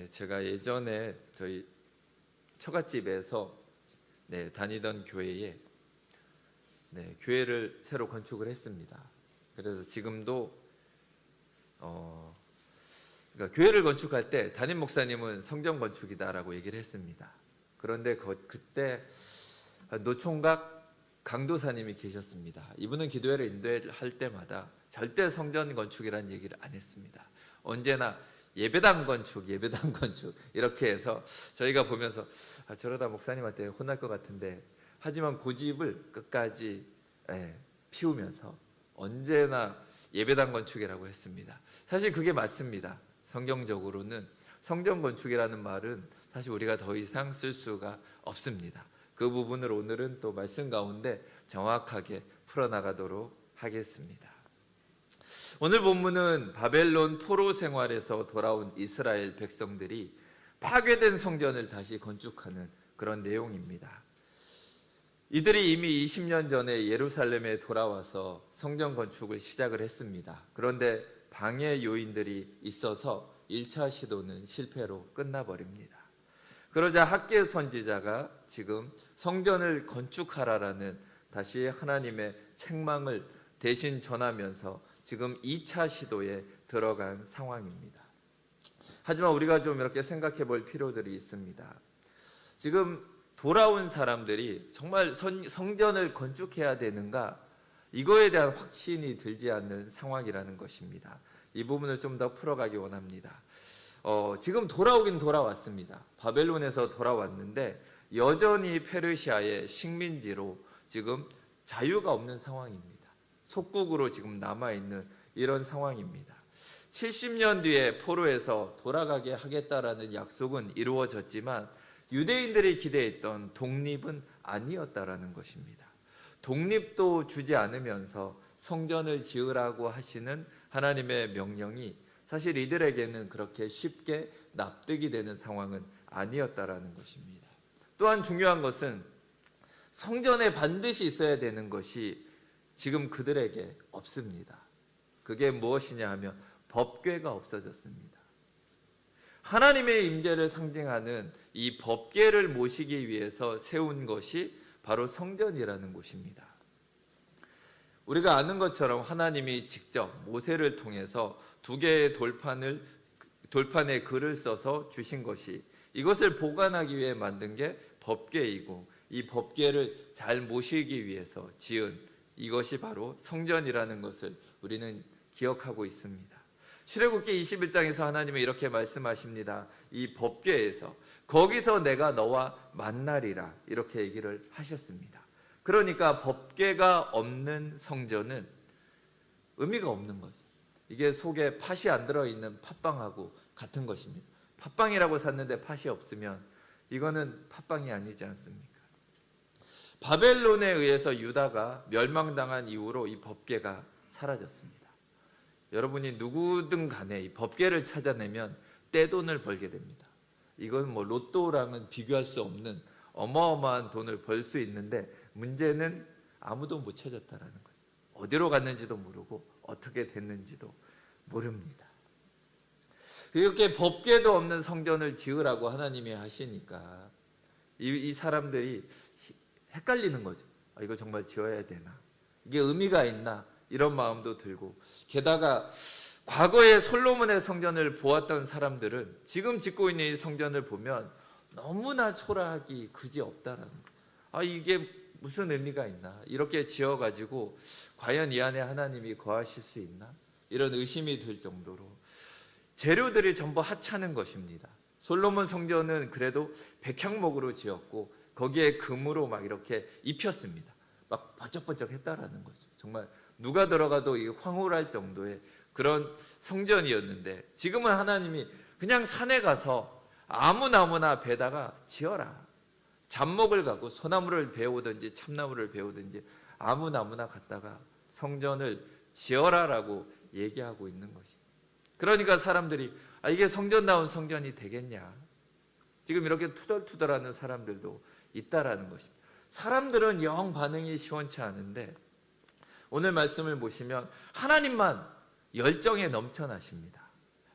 제가 예전에 저희 처갓집에서 다니던 교회에 교회를 새로 건축을 했습니다. 그래서 지금도 그러니까 교회를 건축할 때 담임 목사님은 성전 건축이다라고 얘기를 했습니다. 그런데 그때 노총각 강도사님이 계셨습니다. 이분은 기도회를 인도할 때마다 절대 성전 건축이라는 얘기를 안 했습니다. 언제나 예배당 건축 이렇게 해서 저희가 보면서 저러다 목사님한테 혼날 것 같은데, 하지만 고집을 끝까지 피우면서 언제나 예배당 건축이라고 했습니다. 사실 그게 맞습니다. 성경적으로는 성전 건축이라는 말은 사실 우리가 더 이상 쓸 수가 없습니다. 그 부분을 오늘은 또 말씀 가운데 정확하게 풀어나가도록 하겠습니다. 오늘 본문은 바벨론 포로 생활에서 돌아온 이스라엘 백성들이 파괴된 성전을 다시 건축하는 그런 내용입니다. 이들이 이미 20년 전에 예루살렘에 돌아와서 성전 건축을 시작을 했습니다. 그런데 방해 요인들이 있어서 1차 시도는 실패로 끝나버립니다. 그러자 학개 선지자가 지금 성전을 건축하라라는 다시 하나님의 책망을 대신 전하면서 지금 2차 시도에 들어간 상황입니다. 하지만 우리가 좀 이렇게 생각해 볼 필요들이 있습니다. 지금 돌아온 사람들이 정말 성전을 건축해야 되는가, 이거에 대한 확신이 들지 않는 상황이라는 것입니다. 이 부분을 좀 더 풀어가기 원합니다. 지금 돌아오긴 돌아왔습니다. 바벨론에서 돌아왔는데 여전히 페르시아의 식민지로 지금 자유가 없는 상황입니다. 속국으로 지금 남아있는 이런 상황입니다. 70년 뒤에 포로에서 돌아가게 하겠다라는 약속은 이루어졌지만 유대인들이 기대했던 독립은 아니었다라는 것입니다. 독립도 주지 않으면서 성전을 지으라고 하시는 하나님의 명령이 사실 이들에게는 그렇게 쉽게 납득이 되는 상황은 아니었다라는 것입니다. 또한 중요한 것은 성전에 반드시 있어야 되는 것이 지금 그들에게 없습니다. 그게 무엇이냐 하면 법궤가 없어졌습니다. 하나님의 임재를 상징하는 이 법궤를 모시기 위해서 세운 것이 바로 성전이라는 곳입니다. 우리가 아는 것처럼 하나님이 직접 모세를 통해서 2개의 돌판에 글을 써서 주신 것이, 이것을 보관하기 위해 만든 게 법궤이고, 이 법궤를 잘 모시기 위해서 지은 이것이 바로 성전이라는 것을 우리는 기억하고 있습니다. 출애굽기 21장에서 하나님은 이렇게 말씀하십니다. 이 법궤에서, 거기서 내가 너와 만나리라, 이렇게 얘기를 하셨습니다. 그러니까 법궤가 없는 성전은 의미가 없는 거죠. 이게 속에 팥이 안 들어있는 팥빵하고 같은 것입니다. 팥빵이라고 샀는데 팥이 없으면 이거는 팥빵이 아니지 않습니까? 바벨론에 의해서 유다가 멸망당한 이후로 이 법궤가 사라졌습니다. 여러분이 누구든 간에 이 법궤를 찾아내면 떼돈을 벌게 됩니다. 이건 뭐 로또랑은 비교할 수 없는 어마어마한 돈을 벌 수 있는데, 문제는 아무도 못 찾았다라는 거예요. 어디로 갔는지도 모르고 어떻게 됐는지도 모릅니다. 이렇게 법궤도 없는 성전을 지으라고 하나님이 하시니까 이 사람들이 헷갈리는 거죠. 이거 정말 지어야 되나? 이게 의미가 있나? 이런 마음도 들고, 게다가 과거에 솔로몬의 성전을 보았던 사람들은 지금 짓고 있는 이 성전을 보면 너무나 초라하기 그지없다라는 거예요. 이게 무슨 의미가 있나? 이렇게 지어가지고 과연 이 안에 하나님이 거하실 수 있나? 이런 의심이 들 정도로 재료들이 전부 하찮은 것입니다. 솔로몬 성전은 그래도 백향목으로 지었고 거기에 금으로 막 이렇게 입혔습니다. 막 번쩍번쩍 했다라는 거죠. 정말 누가 들어가도 황홀할 정도의 그런 성전이었는데, 지금은 하나님이 그냥 산에 가서 아무나 배다가 지어라. 잡목을 갖고 소나무를 베어오든지 참나무를 베어오든지 아무나 갖다가 성전을 지어라라고 얘기하고 있는 것입니다. 그러니까 사람들이 이게 성전다운 성전이 되겠냐, 지금 이렇게 투덜투덜하는 사람들도 있다라는 것입니다. 사람들은 영 반응이 시원치 않은데 오늘 말씀을 보시면 하나님만 열정에 넘쳐나십니다.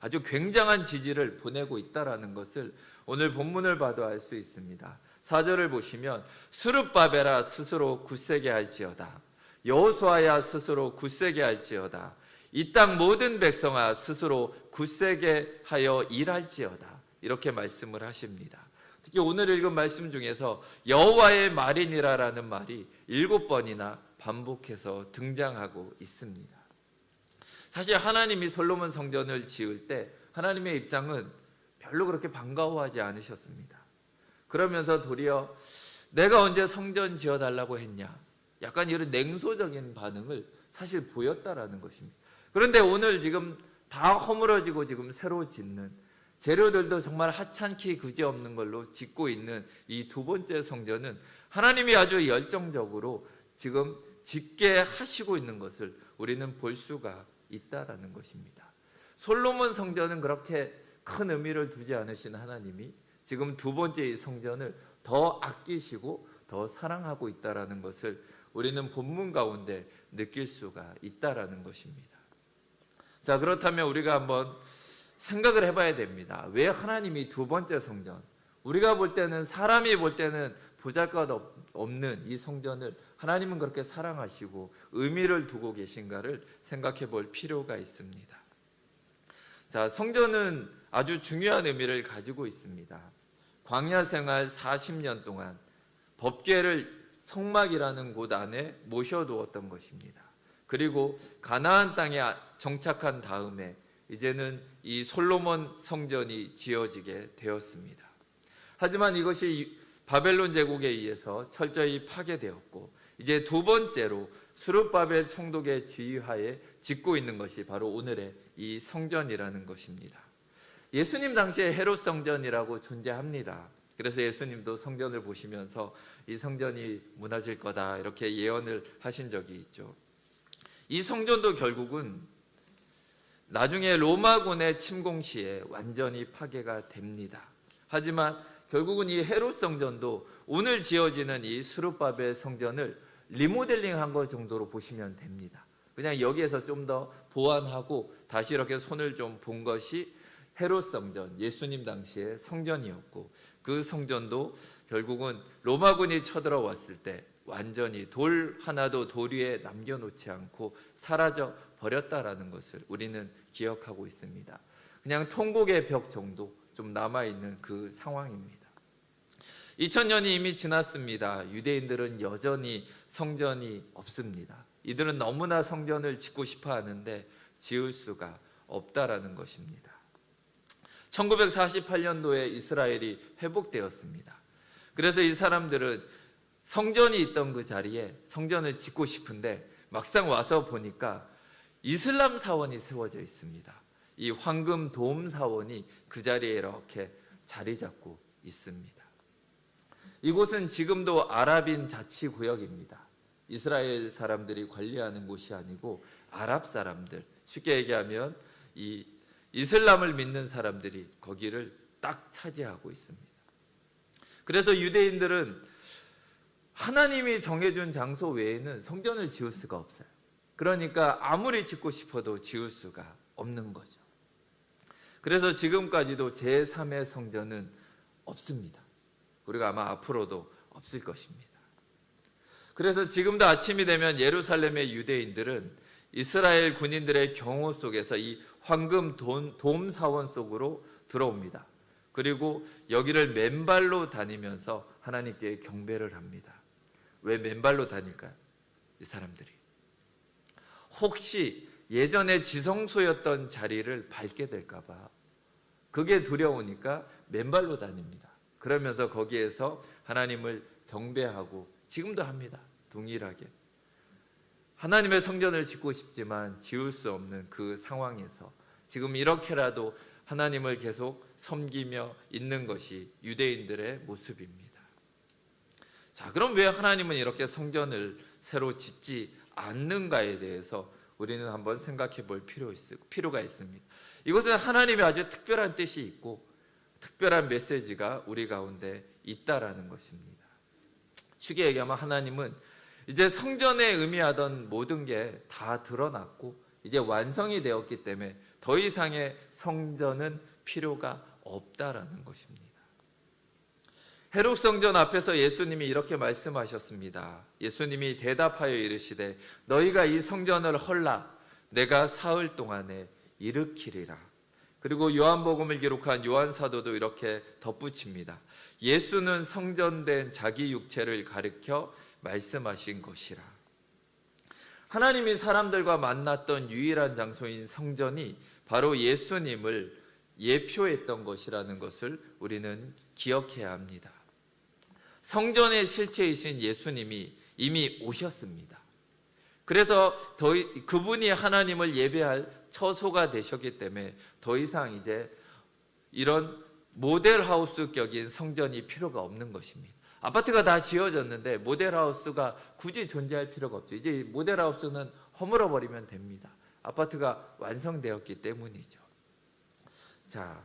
아주 굉장한 지지를 보내고 있다라는 것을 오늘 본문을 봐도 알 수 있습니다. 4절을 보시면 스룹바벨아 스스로 굳세게 할지어다. 여호수아야 스스로 굳세게 할지어다. 이 땅 모든 백성아 스스로 굳세게 하여 일할지어다. 이렇게 말씀을 하십니다. 특히 오늘 읽은 말씀 중에서 여호와의 말이니라라는 말이 7번이나 반복해서 등장하고 있습니다. 사실 하나님이 솔로몬 성전을 지을 때 하나님의 입장은 별로 그렇게 반가워하지 않으셨습니다. 그러면서 도리어 내가 언제 성전 지어달라고 했냐, 약간 이런 냉소적인 반응을 사실 보였다라는 것입니다. 그런데 오늘 지금 다 허물어지고 지금 새로 짓는, 재료들도 정말 하찮기 그지없는 걸로 짓고 있는 이 두 번째 성전은 하나님이 아주 열정적으로 지금 짓게 하시고 있는 것을 우리는 볼 수가 있다라는 것입니다. 솔로몬 성전은 그렇게 큰 의미를 두지 않으신 하나님이 지금 두 번째 이 성전을 더 아끼시고 더 사랑하고 있다라는 것을 우리는 본문 가운데 느낄 수가 있다라는 것입니다. 자, 그렇다면 우리가 한번 생각을 해봐야 됩니다. 왜 하나님이 두 번째 성전, 우리가 볼 때는, 사람이 볼 때는 보잘것없는 이 성전을 하나님은 그렇게 사랑하시고 의미를 두고 계신가를 생각해 볼 필요가 있습니다. 자, 성전은 아주 중요한 의미를 가지고 있습니다. 광야 생활 40년 동안 법궤를 성막이라는 곳 안에 모셔두었던 것입니다. 그리고 가나안 땅에 정착한 다음에 이제는 이 솔로몬 성전이 지어지게 되었습니다. 하지만 이것이 바벨론 제국에 의해서 철저히 파괴되었고, 이제 두 번째로 스룹바벨 총독의 지휘하에 짓고 있는 것이 바로 오늘의 이 성전이라는 것입니다. 예수님 당시에 헤롯 성전이라고 존재합니다. 그래서 예수님도 성전을 보시면서 이 성전이 무너질 거다 이렇게 예언을 하신 적이 있죠. 이 성전도 결국은 나중에 로마군의 침공 시에 완전히 파괴가 됩니다. 하지만 결국은 이 헤롯 성전도 오늘 지어지는 이 스룹바벨 성전을 리모델링한 것 정도로 보시면 됩니다. 그냥 여기에서 좀 더 보완하고 다시 이렇게 손을 좀 본 것이 헤롯 성전, 예수님 당시의 성전이었고, 그 성전도 결국은 로마군이 쳐들어왔을 때 완전히 돌 하나도 돌 위에 남겨놓지 않고 사라져 버렸다라는 것을 우리는 기억하고 있습니다. 그냥 통곡의 벽 정도 좀 남아있는 그 상황입니다. 2000년이 이미 지났습니다. 유대인들은 여전히 성전이 없습니다. 이들은 너무나 성전을 짓고 싶어 하는데 지을 수가 없다라는 것입니다. 1948년도에 이스라엘이 회복되었습니다. 그래서 이 사람들은 성전이 있던 그 자리에 성전을 짓고 싶은데 막상 와서 보니까 이슬람 사원이 세워져 있습니다. 이 황금 돔 사원이 그 자리에 이렇게 자리 잡고 있습니다. 이곳은 지금도 아랍인 자치구역입니다. 이스라엘 사람들이 관리하는 곳이 아니고 아랍 사람들, 쉽게 얘기하면 이 이슬람을 믿는 사람들이 거기를 딱 차지하고 있습니다. 그래서 유대인들은 하나님이 정해준 장소 외에는 성전을 지을 수가 없어요. 그러니까 아무리 짓고 싶어도 지을 수가 없는 거죠. 그래서 지금까지도 제3의 성전은 없습니다. 우리가 아마 앞으로도 없을 것입니다. 그래서 지금도 아침이 되면 예루살렘의 유대인들은 이스라엘 군인들의 경호 속에서 이 황금 돔 사원 속으로 들어옵니다. 그리고 여기를 맨발로 다니면서 하나님께 경배를 합니다. 왜 맨발로 다닐까요? 이 사람들이 혹시 예전에 지성소였던 자리를 밟게 될까 봐 그게 두려우니까 맨발로 다닙니다. 그러면서 거기에서 하나님을 경배하고 지금도 합니다. 동일하게 하나님의 성전을 짓고 싶지만 지을 수 없는 그 상황에서 지금 이렇게라도 하나님을 계속 섬기며 있는 것이 유대인들의 모습입니다. 자, 그럼 왜 하나님은 이렇게 성전을 새로 짓지 않는가에 대해서 우리는 한번 생각해 볼 필요가 있습니다. 이것은 하나님의 아주 특별한 뜻이 있고 특별한 메시지가 우리 가운데 있다라는 것입니다. 쉽게 얘기하면 하나님은 이제 성전에 의미하던 모든 게 다 드러났고 이제 완성이 되었기 때문에 더 이상의 성전은 필요가 없다라는 것입니다. 헤롯 성전 앞에서 예수님이 이렇게 말씀하셨습니다. 예수님이 대답하여 이르시되 너희가 이 성전을 헐라 내가 사흘 동안에 일으키리라. 그리고 요한복음을 기록한 요한 사도도 이렇게 덧붙입니다. 예수는 성전된 자기 육체를 가리켜 말씀하신 것이라. 하나님이 사람들과 만났던 유일한 장소인 성전이 바로 예수님을 예표했던 것이라는 것을 우리는 기억해야 합니다. 성전의 실체이신 예수님이 이미 오셨습니다. 그래서 그분이 하나님을 예배할 처소가 되셨기 때문에 더 이상 이제 이런 모델하우스격인 성전이 필요가 없는 것입니다. 아파트가 다 지어졌는데 모델하우스가 굳이 존재할 필요가 없죠. 이제 모델하우스는 허물어 버리면 됩니다. 아파트가 완성되었기 때문이죠. 자,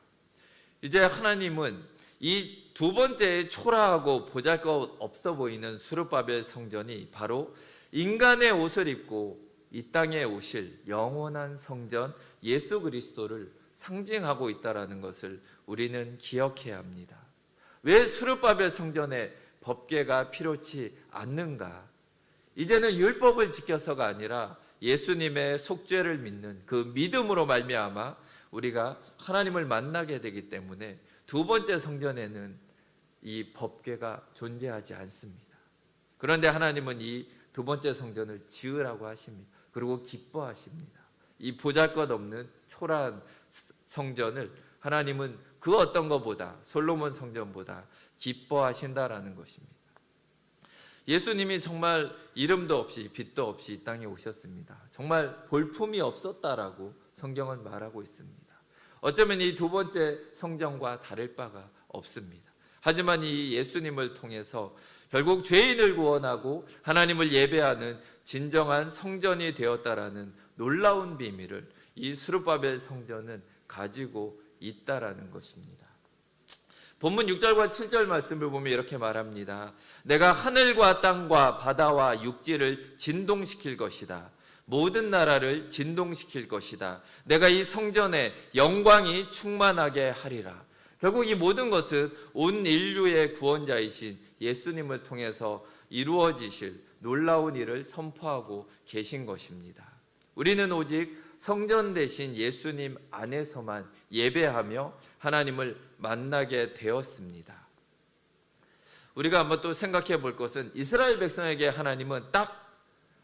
이제 하나님은 이 두 번째 초라하고 보잘것 없어 보이는 수르바벨 성전이 바로 인간의 옷을 입고 이 땅에 오실 영원한 성전 예수 그리스도를 상징하고 있다는 것을 우리는 기억해야 합니다. 왜 수르바벨 성전에 법궤가 필요치 않는가? 이제는 율법을 지켜서가 아니라 예수님의 속죄를 믿는 그 믿음으로 말미암아 우리가 하나님을 만나게 되기 때문에 두 번째 성전에는 이 법궤가 존재하지 않습니다. 그런데 하나님은 이 두 번째 성전을 지으라고 하십니다. 그리고 기뻐하십니다. 이 보잘것없는 초라한 성전을 하나님은 그 어떤 것보다 솔로몬 성전보다 기뻐하신다라는 것입니다. 예수님이 정말 이름도 없이 빛도 없이 이 땅에 오셨습니다. 정말 볼품이 없었다라고 성경은 말하고 있습니다. 어쩌면 이 두 번째 성전과 다를 바가 없습니다. 하지만 이 예수님을 통해서 결국 죄인을 구원하고 하나님을 예배하는 진정한 성전이 되었다라는 놀라운 비밀을 이 스룹바벨 성전은 가지고 있다라는 것입니다. 본문 6절과 7절 말씀을 보면 이렇게 말합니다. 내가 하늘과 땅과 바다와 육지를 진동시킬 것이다. 모든 나라를 진동시킬 것이다. 내가 이 성전에 영광이 충만하게 하리라. 결국 이 모든 것은 온 인류의 구원자이신 예수님을 통해서 이루어지실 놀라운 일을 선포하고 계신 것입니다. 우리는 오직 성전 대신 예수님 안에서만 예배하며 하나님을 만나게 되었습니다. 우리가 한번 또 생각해 볼 것은 이스라엘 백성에게 하나님은 딱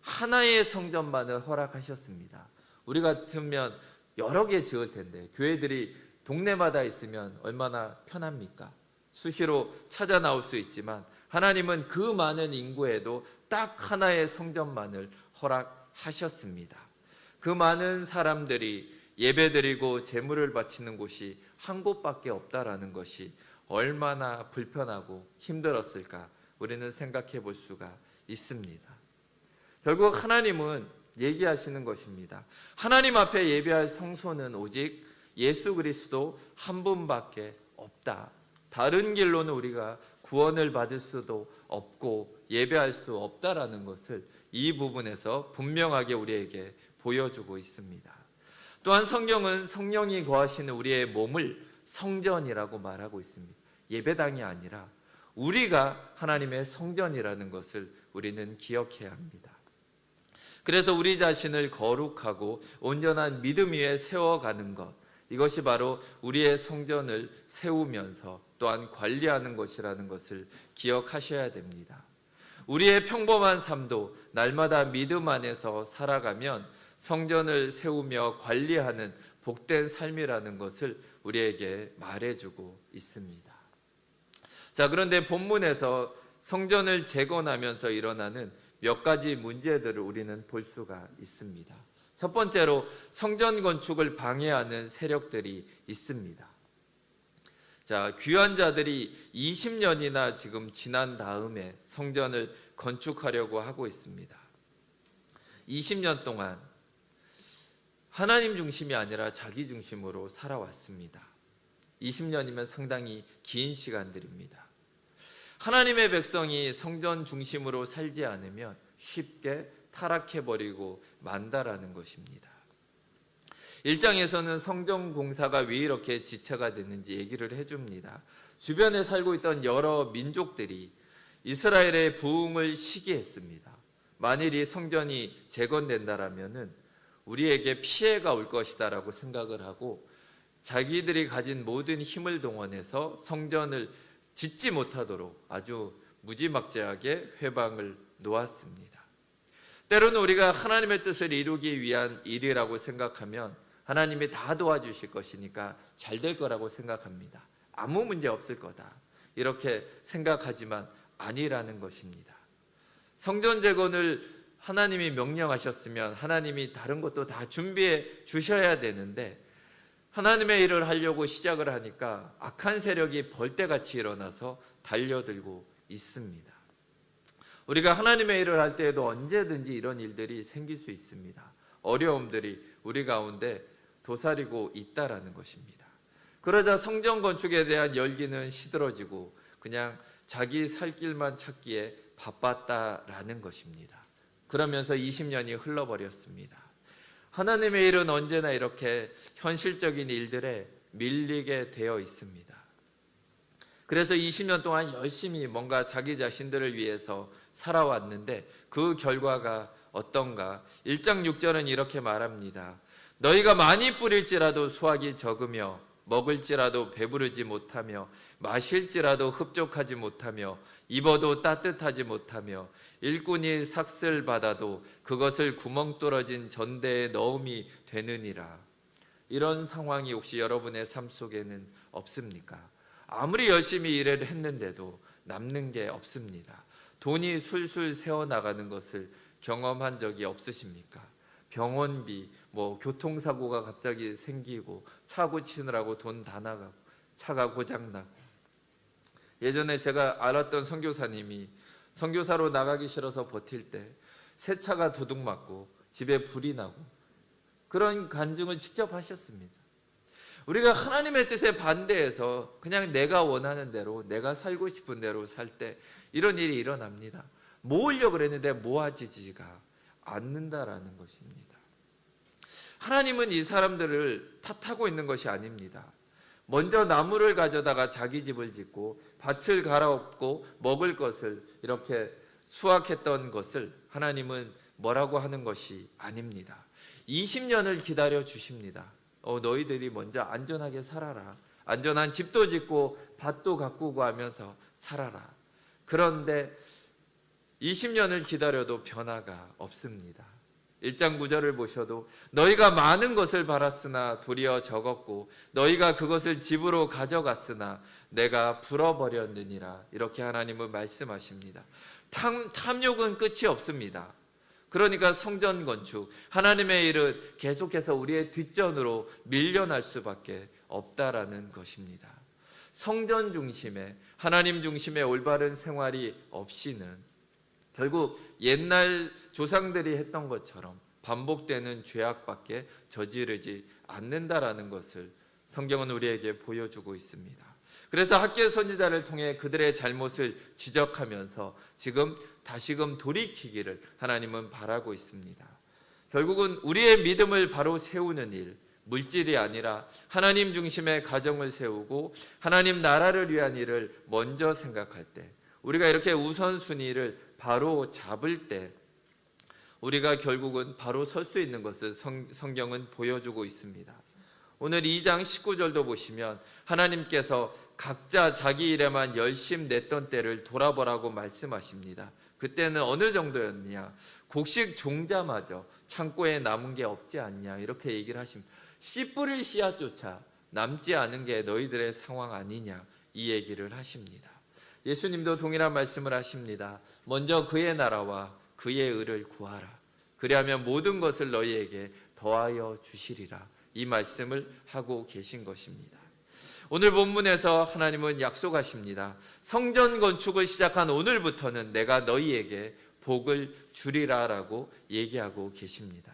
하나의 성전만을 허락하셨습니다. 우리 같으면 여러 개 지을 텐데 교회들이 동네마다 있으면 얼마나 편합니까? 수시로 찾아 나올 수 있지만 하나님은 그 많은 인구에도 딱 하나의 성전만을 허락하셨습니다. 그 많은 사람들이 예배드리고 제물을 바치는 곳이 한 곳밖에 없다라는 것이 얼마나 불편하고 힘들었을까 우리는 생각해 볼 수가 있습니다. 결국 하나님은 얘기하시는 것입니다. 하나님 앞에 예배할 성소는 오직 예수 그리스도 한 분밖에 없다. 다른 길로는 우리가 구원을 받을 수도 없고 예배할 수 없다라는 것을 이 부분에서 분명하게 우리에게 보여주고 있습니다. 또한 성경은 성령이 거하시는 우리의 몸을 성전이라고 말하고 있습니다. 예배당이 아니라 우리가 하나님의 성전이라는 것을 우리는 기억해야 합니다. 그래서 우리 자신을 거룩하고 온전한 믿음 위에 세워가는 것, 이것이 바로 우리의 성전을 세우면서 또한 관리하는 것이라는 것을 기억하셔야 됩니다. 우리의 평범한 삶도 날마다 믿음 안에서 살아가면 성전을 세우며 관리하는 복된 삶이라는 것을 우리에게 말해주고 있습니다. 자, 그런데 본문에서 성전을 재건하면서 일어나는 몇 가지 문제들을 우리는 볼 수가 있습니다. 첫 번째로 성전 건축을 방해하는 세력들이 있습니다. 자, 귀환 자들이 20년이나 지금 지난 다음에 성전을 건축하려고 하고 있습니다. 20년 동안 하나님 중심이 아니라 자기 중심으로 살아왔습니다. 20년이면 상당히 긴 시간들입니다. 하나님의 백성이 성전 중심으로 살지 않으면 쉽게 타락해버리고 만다라는 것입니다. 1장에서는 성전 공사가 왜 이렇게 지체가 됐는지 얘기를 해줍니다. 주변에 살고 있던 여러 민족들이 이스라엘의 부흥을 시기했습니다. 만일 이 성전이 재건된다라면은 우리에게 피해가 올 것이다라고 생각을 하고 자기들이 가진 모든 힘을 동원해서 성전을 짓지 못하도록 아주 무지막지하게 회방을 놓았습니다. 때로는 우리가 하나님의 뜻을 이루기 위한 일이라고 생각하면 하나님이 다 도와주실 것이니까 잘 될 거라고 생각합니다. 아무 문제 없을 거다, 이렇게 생각하지만 아니라는 것입니다. 성전 재건을 하나님이 명령하셨으면 하나님이 다른 것도 다 준비해 주셔야 되는데 하나님의 일을 하려고 시작을 하니까 악한 세력이 벌떼같이 일어나서 달려들고 있습니다. 우리가 하나님의 일을 할 때에도 언제든지 이런 일들이 생길 수 있습니다. 어려움들이 우리 가운데 도사리고 있다라는 것입니다. 그러자 성전 건축에 대한 열기는 시들어지고 그냥 자기 살 길만 찾기에 바빴다라는 것입니다. 그러면서 20년이 흘러버렸습니다. 하나님의 일은 언제나 이렇게 현실적인 일들에 밀리게 되어 있습니다. 그래서 20년 동안 열심히 뭔가 자기 자신들을 위해서 살아왔는데 그 결과가 어떤가? 1장 6절은 이렇게 말합니다. 너희가 많이 뿌릴지라도 수확이 적으며 먹을지라도 배부르지 못하며 마실지라도 흡족하지 못하며 입어도 따뜻하지 못하며 일꾼이 삭슬 받아도 그것을 구멍 뚫어진 전대에 넣음이 되느니라. 이런 상황이 혹시 여러분의 삶 속에는 없습니까? 아무리 열심히 일을 했는데도 남는 게 없습니다. 돈이 술술 새어나가는 것을 경험한 적이 없으십니까? 병원비, 교통사고가 갑자기 생기고 차 고치느라고 돈 다 나가고 차가 고장나고. 예전에 제가 알았던 선교사님이 선교사로 나가기 싫어서 버틸 때 새 차가 도둑 맞고 집에 불이 나고 그런 간증을 직접 하셨습니다. 우리가 하나님의 뜻에 반대해서 그냥 내가 원하는 대로 내가 살고 싶은 대로 살 때 이런 일이 일어납니다. 모으려고 그랬는데 모아지지가 않는다라는 것입니다. 하나님은 이 사람들을 탓하고 있는 것이 아닙니다. 먼저 나무를 가져다가 자기 집을 짓고 밭을 갈아엎고 먹을 것을 이렇게 수확했던 것을 하나님은 뭐라고 하는 것이 아닙니다. 20년을 기다려 주십니다. 너희들이 먼저 안전하게 살아라. 안전한 집도 짓고 밭도 가꾸고 하면서 살아라. 그런데 20년을 기다려도 변화가 없습니다. 1장 9절을 보셔도 너희가 많은 것을 바랐으나 도리어 적었고 너희가 그것을 집으로 가져갔으나 내가 불어버렸느니라. 이렇게 하나님은 말씀하십니다. 탐욕은 끝이 없습니다. 그러니까 성전 건축, 하나님의 일은 계속해서 우리의 뒷전으로 밀려날 수밖에 없다라는 것입니다. 성전 중심의, 하나님 중심의 올바른 생활이 없이는 결국 옛날 조상들이 했던 것처럼 반복되는 죄악밖에 저지르지 않는다라는 것을 성경은 우리에게 보여주고 있습니다. 그래서 학개 선지자를 통해 그들의 잘못을 지적하면서 다시금 돌이키기를 하나님은 바라고 있습니다. 결국은 우리의 믿음을 바로 세우는 일, 물질이 아니라 하나님 중심의 가정을 세우고 하나님 나라를 위한 일을 먼저 생각할 때, 우리가 이렇게 우선순위를 바로 잡을 때 우리가 결국은 바로 설 수 있는 것을 성경은 보여주고 있습니다. 오늘 2장 19절도 보시면 하나님께서 각자 자기 일에만 열심 냈던 때를 돌아보라고 말씀하십니다. 그때는 어느 정도였냐? 곡식 종자마저 창고에 남은 게 없지 않냐? 이렇게 얘기를 하십니다. 씨 뿌릴 씨앗조차 남지 않은 게 너희들의 상황 아니냐? 이 얘기를 하십니다. 예수님도 동일한 말씀을 하십니다. 먼저 그의 나라와 그의 의를 구하라. 그리하면 모든 것을 너희에게 더하여 주시리라. 이 말씀을 하고 계신 것입니다. 오늘 본문에서 하나님은 약속하십니다. 성전 건축을 시작한 오늘부터는 내가 너희에게 복을 주리라라고 얘기하고 계십니다.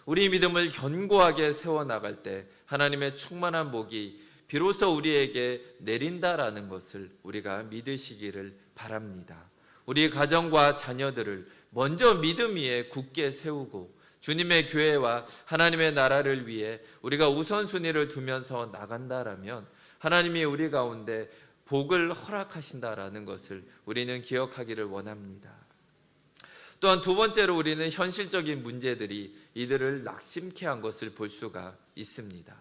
우리 믿음을 견고하게 세워나갈 때 하나님의 충만한 복이 비로소 우리에게 내린다라는 것을 우리가 믿으시기를 바랍니다. 우리 가정과 자녀들을 먼저 믿음 위에 굳게 세우고 주님의 교회와 하나님의 나라를 위해 우리가 우선순위를 두면서 나간다라면 하나님이 우리 가운데 복을 허락하신다라는 것을 우리는 기억하기를 원합니다. 또한 두 번째로 우리는 현실적인 문제들이 이들을 낙심케 한 것을 볼 수가 있습니다.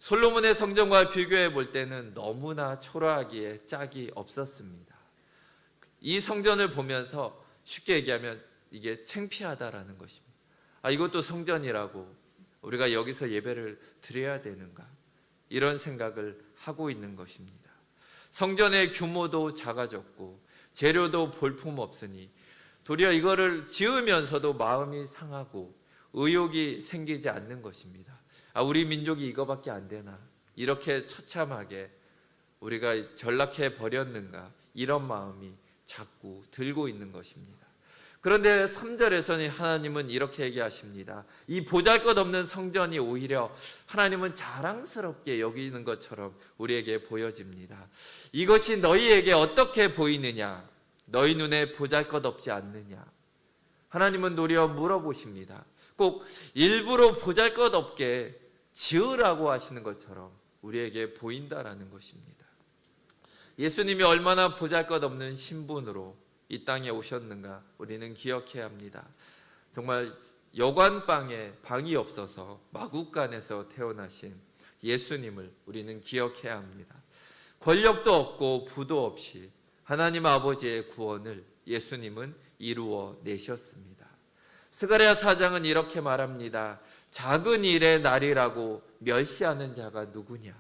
솔로몬의 성전과 비교해 볼 때는 너무나 초라하기에 짝이 없었습니다. 이 성전을 보면서 쉽게 얘기하면 이게 창피하다라는 것입니다. 이것도 성전이라고 우리가 여기서 예배를 드려야 되는가, 이런 생각을 하고 있는 것입니다. 성전의 규모도 작아졌고 재료도 볼품없으니 도리어 이거를 지으면서도 마음이 상하고 의욕이 생기지 않는 것입니다. 우리 민족이 이거밖에 안 되나, 이렇게 처참하게 우리가 전락해 버렸는가, 이런 마음이 자꾸 들고 있는 것입니다. 그런데 3절에서는 하나님은 이렇게 얘기하십니다. 이 보잘것없는 성전이 오히려 하나님은 자랑스럽게 여기는 것처럼 우리에게 보여집니다. 이것이 너희에게 어떻게 보이느냐? 너희 눈에 보잘것없지 않느냐? 하나님은 도리어 물어보십니다. 꼭 일부러 보잘것없게 지으라고 하시는 것처럼 우리에게 보인다라는 것입니다. 예수님이 얼마나 보잘것없는 신분으로 이 땅에 오셨는가 우리는 기억해야 합니다. 정말 여관방에 방이 없어서 마구간에서 태어나신 예수님을 우리는 기억해야 합니다. 권력도 없고 부도 없이 하나님 아버지의 구원을 예수님은 이루어 내셨습니다. 스가랴 4장은 이렇게 말합니다. 작은 일의 날이라고 멸시하는 자가 누구냐?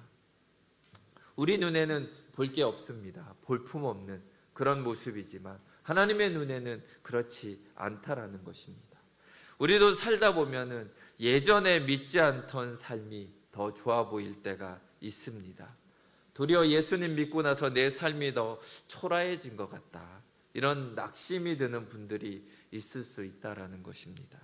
우리 눈에는 볼 게 없습니다. 볼품없는 그런 모습이지만 하나님의 눈에는 그렇지 않다라는 것입니다. 우리도 살다 보면은 예전에 믿지 않던 삶이 더 좋아 보일 때가 있습니다. 도리어 예수님 믿고 나서 내 삶이 더 초라해진 것 같다, 이런 낙심이 드는 분들이 있을 수 있다라는 것입니다.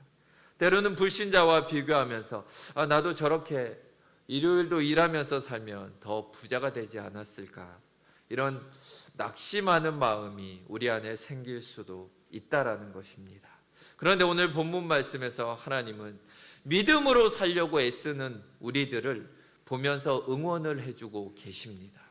때로는 불신자와 비교하면서 나도 저렇게 일요일도 일하면서 살면 더 부자가 되지 않았을까, 이런 낙심하는 마음이 우리 안에 생길 수도 있다라는 것입니다. 그런데 오늘 본문 말씀에서 하나님은 믿음으로 살려고 애쓰는 우리들을 보면서 응원을 해주고 계십니다.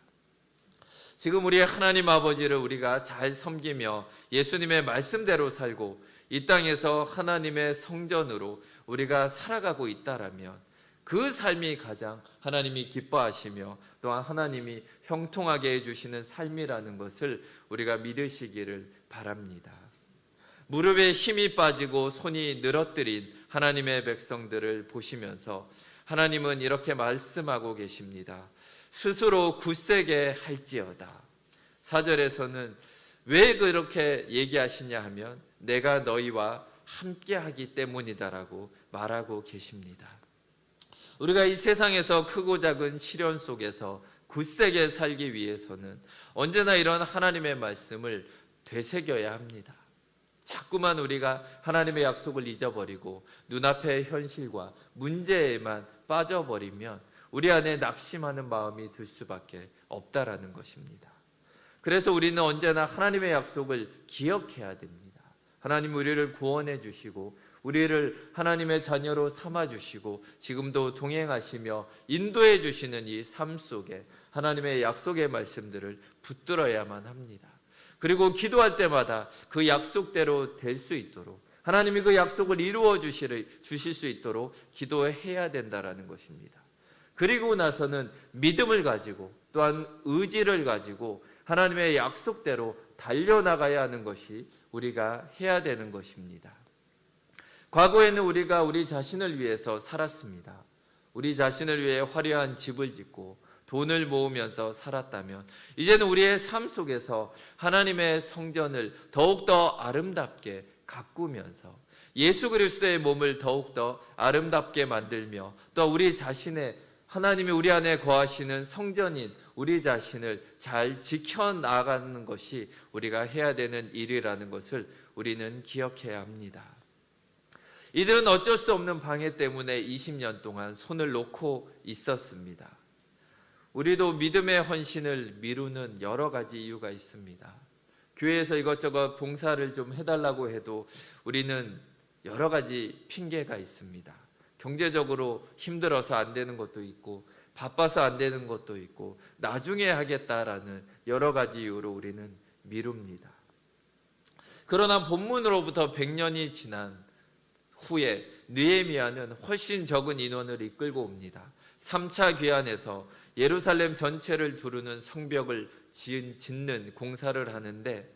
지금 우리의 하나님 아버지를 우리가 잘 섬기며 예수님의 말씀대로 살고 이 땅에서 하나님의 성전으로 우리가 살아가고 있다라면 그 삶이 가장 하나님이 기뻐하시며 또한 하나님이 형통하게 해주시는 삶이라는 것을 우리가 믿으시기를 바랍니다. 무릎에 힘이 빠지고 손이 늘어뜨린 하나님의 백성들을 보시면서 하나님은 이렇게 말씀하고 계십니다. 스스로 굳세게 할지어다. 4절에서는 왜 그렇게 얘기하시냐 하면 내가 너희와 함께하기 때문이다라고 말하고 계십니다. 우리가 이 세상에서 크고 작은 시련 속에서 굳세게 살기 위해서는 언제나 이런 하나님의 말씀을 되새겨야 합니다. 자꾸만 우리가 하나님의 약속을 잊어버리고 눈앞의 현실과 문제에만 빠져버리면 우리 안에 낙심하는 마음이 들 수밖에 없다라는 것입니다. 그래서 우리는 언제나 하나님의 약속을 기억해야 됩니다. 하나님 우리를 구원해 주시고 우리를 하나님의 자녀로 삼아 주시고 지금도 동행하시며 인도해 주시는 이 삶 속에 하나님의 약속의 말씀들을 붙들어야만 합니다. 그리고 기도할 때마다 그 약속대로 될 수 있도록 하나님이 그 약속을 이루어 주실 수 있도록 기도해야 된다라는 것입니다. 그리고 나서는 믿음을 가지고 또한 의지를 가지고 하나님의 약속대로 달려나가야 하는 것이 우리가 해야 되는 것입니다. 과거에는 우리가 우리 자신을 위해서 살았습니다. 우리 자신을 위해 화려한 집을 짓고 돈을 모으면서 살았다면 이제는 우리의 삶 속에서 하나님의 성전을 더욱더 아름답게 가꾸면서 예수 그리스도의 몸을 더욱더 아름답게 만들며 또 우리 자신의 하나님이 우리 안에 거하시는 성전인 우리 자신을 잘 지켜나가는 것이 우리가 해야 되는 일이라는 것을 우리는 기억해야 합니다. 이들은 어쩔 수 없는 방해 때문에 20년 동안 손을 놓고 있었습니다. 우리도 믿음의 헌신을 미루는 여러 가지 이유가 있습니다. 교회에서 이것저것 봉사를 좀 해달라고 해도 우리는 여러 가지 핑계가 있습니다. 경제적으로 힘들어서 안 되는 것도 있고, 바빠서 안 되는 것도 있고, 나중에 하겠다라는 여러 가지 이유로 우리는 미룹니다. 그러나 본문으로부터 100년이 지난 후에 느헤미야는 훨씬 적은 인원을 이끌고 옵니다. 3차 귀환에서 예루살렘 전체를 두르는 성벽을 짓는 공사를 하는데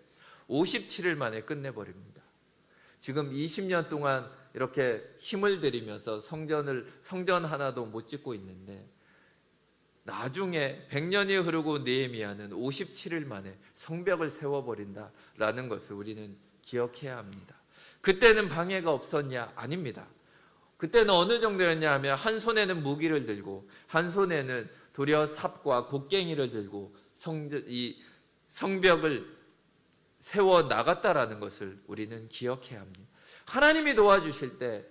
57일 만에 끝내버립니다. 지금 20년 동안 이렇게 힘을 들이면서 성전 하나도 못 짓고 있는데, 나중에 100년이 흐르고 느헤미야는 57일 만에 성벽을 세워버린다라는 것을 우리는 기억해야 합니다. 그때는 방해가 없었냐? 아닙니다. 그때는 어느 정도였냐 하면 한 손에는 무기를 들고 한 손에는 도리어 삽과 곡괭이를 들고 이 성벽을 세워 나갔다라는 것을 우리는 기억해야 합니다. 하나님이 도와주실 때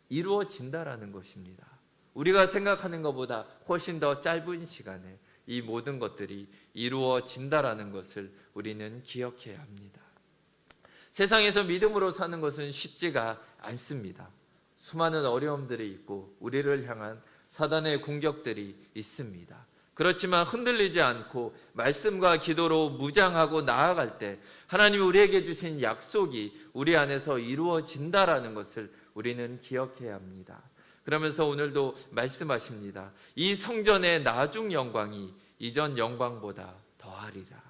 이루어진다라는 것입니다. 우리가 생각하는 것보다 훨씬 더 짧은 시간에 이 모든 것들이 이루어진다라는 것을 우리는 기억해야 합니다. 세상에서 믿음으로 사는 것은 쉽지가 않습니다. 수많은 어려움들이 있고 우리를 향한 사단의 공격들이 있습니다. 그렇지만 흔들리지 않고 말씀과 기도로 무장하고 나아갈 때 하나님이 우리에게 주신 약속이 우리 안에서 이루어진다라는 것을 우리는 기억해야 합니다. 그러면서 오늘도 말씀하십니다. 이 성전의 나중 영광이 이전 영광보다 더하리라.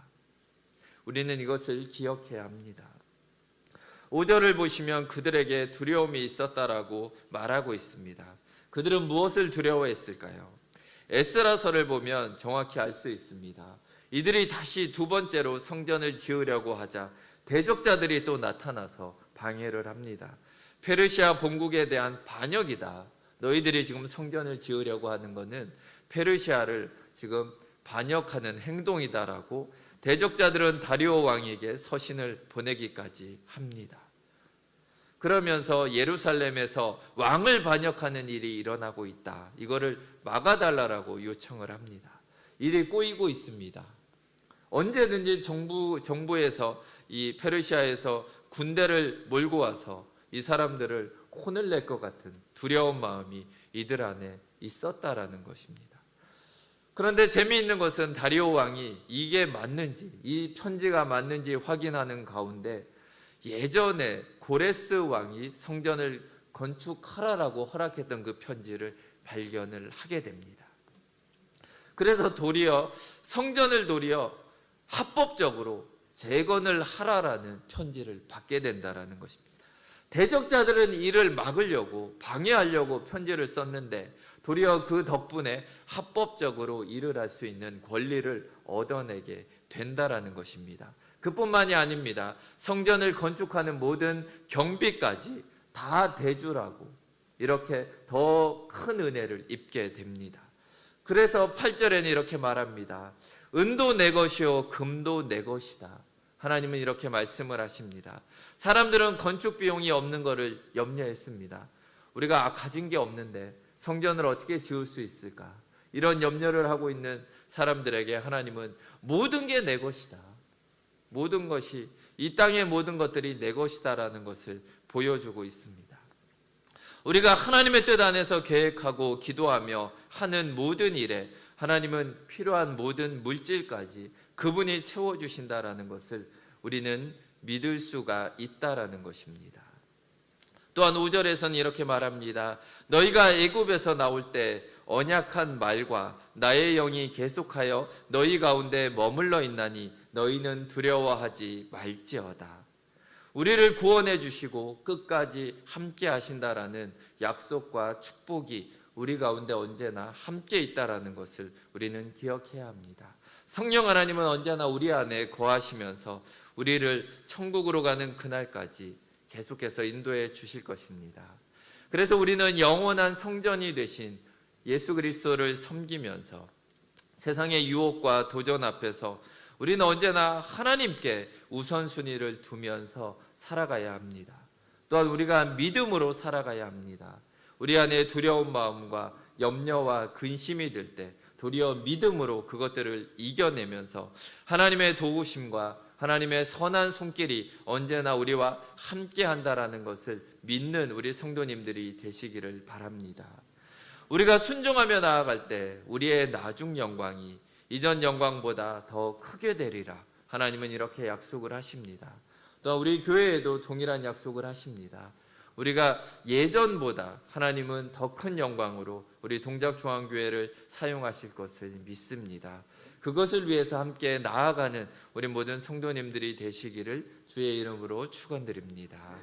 우리는 이것을 기억해야 합니다. 5절을 보시면 그들에게 두려움이 있었다라고 말하고 있습니다. 그들은 무엇을 두려워했을까요? 에스라서를 보면 정확히 알 수 있습니다. 이들이 다시 두 번째로 성전을 지으려고 하자 대적자들이 또 나타나서 방해를 합니다. 페르시아 본국에 대한 반역이다. 너희들이 지금 성전을 지으려고 하는 것은 페르시아를 지금 반역하는 행동이다라고 대적자들은 다리오 왕에게 서신을 보내기까지 합니다. 그러면서 예루살렘에서 왕을 반역하는 일이 일어나고 있다. 이거를 막아달라고 요청을 합니다. 일이 꼬이고 있습니다. 언제든지 정부에서 이 페르시아에서 군대를 몰고 와서 이 사람들을 혼을 낼 것 같은 두려운 마음이 이들 안에 있었다라는 것입니다. 그런데 재미있는 것은 다리오 왕이 이게 맞는지, 이 편지가 맞는지 확인하는 가운데 예전에 고레스 왕이 성전을 건축하라라고 허락했던 그 편지를 발견을 하게 됩니다. 그래서 성전을 도리어 합법적으로 재건을 하라라는 편지를 받게 된다라는 것입니다. 대적자들은 이를 막으려고 방해하려고 편지를 썼는데 도리어 그 덕분에 합법적으로 일을 할 수 있는 권리를 얻어내게 된다라는 것입니다. 그뿐만이 아닙니다. 성전을 건축하는 모든 경비까지 다 대주라고 이렇게 더 큰 은혜를 입게 됩니다. 그래서 8절에는 이렇게 말합니다. 은도 내 것이요 금도 내 것이다. 하나님은 이렇게 말씀을 하십니다. 사람들은 건축 비용이 없는 것을 염려했습니다. 우리가 가진 게 없는데 성전을 어떻게 지을 수 있을까? 이런 염려를 하고 있는 사람들에게 하나님은 모든 게 내 것이다. 모든 것이, 이 땅의 모든 것들이 내 것이다라는 것을 보여주고 있습니다. 우리가 하나님의 뜻 안에서 계획하고 기도하며 하는 모든 일에 하나님은 필요한 모든 물질까지 그분이 채워주신다라는 것을 우리는 믿을 수가 있다라는 것입니다. 또한 5절에서는 이렇게 말합니다. 너희가 애굽에서 나올 때 언약한 말과 나의 영이 계속하여 너희 가운데 머물러 있나니 너희는 두려워하지 말지어다. 우리를 구원해 주시고 끝까지 함께 하신다라는 약속과 축복이 우리 가운데 언제나 함께 있다라는 것을 우리는 기억해야 합니다. 성령 하나님은 언제나 우리 안에 거하시면서 우리를 천국으로 가는 그날까지 계속해서 인도해 주실 것입니다. 그래서 우리는 영원한 성전이 되신 예수 그리스도를 섬기면서 세상의 유혹과 도전 앞에서 우리는 언제나 하나님께 우선순위를 두면서 살아가야 합니다. 또한 우리가 믿음으로 살아가야 합니다. 우리 안에 두려운 마음과 염려와 근심이 들 때 도리어 믿음으로 그것들을 이겨내면서 하나님의 도우심과 하나님의 선한 손길이 언제나 우리와 함께 한다라는 것을 믿는 우리 성도님들이 되시기를 바랍니다. 우리가 순종하며 나아갈 때 우리의 나중 영광이 이전 영광보다 더 크게 되리라. 하나님은 이렇게 약속을 하십니다. 또 우리 교회에도 동일한 약속을 하십니다. 우리가 예전보다 하나님은 더 큰 영광으로 우리 동작중앙교회를 사용하실 것을 믿습니다. 그것을 위해서 함께 나아가는 우리 모든 성도님들이 되시기를 주의 이름으로 축원드립니다.